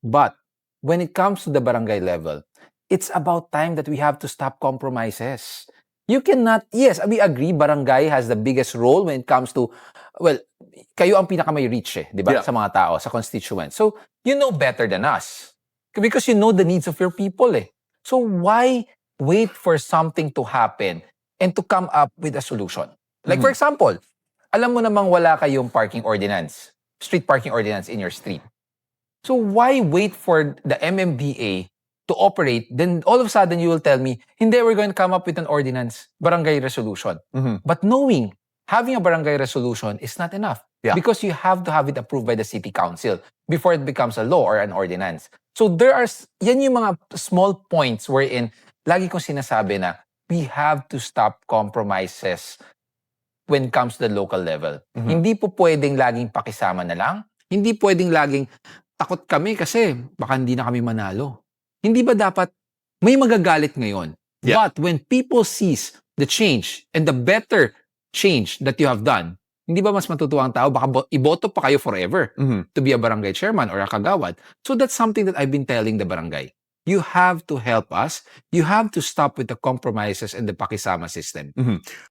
But when it comes to the barangay level, it's about time that we have to stop compromises. You cannot, yes, we agree, barangay has the biggest role when it comes to, well, kayo ang pinakamay reach di ba? Yeah. Sa mga tao, sa constituents. So, you know better than us. Because you know the needs of your people So why wait for something to happen and to come up with a solution? Like for example, alam mo namang wala kayong parking ordinance, street parking ordinance in your street. So why wait for the MMDA to operate? Then all of a sudden you will tell me, hindi, we're going to come up with an ordinance, barangay resolution. But knowing, having a barangay resolution is not enough. Yeah. Because you have to have it approved by the city council before it becomes a law or an ordinance. So there are, yan yung mga small points wherein lagi kong sinasabi na we have to stop compromises when it comes to the local level. Hindi po pwedeng laging pakisama na lang. Hindi pwedeng laging takot kami kasi baka hindi na kami manalo. Hindi ba dapat may magagalit ngayon? Yeah. But when people sees the change and the better change that you have done, hindi ba mas matutuwa ang tao? Baka iboto pa kayo forever to be a barangay chairman or a kagawad. So that's something that I've been telling the barangay. You have to help us. You have to stop with the compromises and the pakisama system.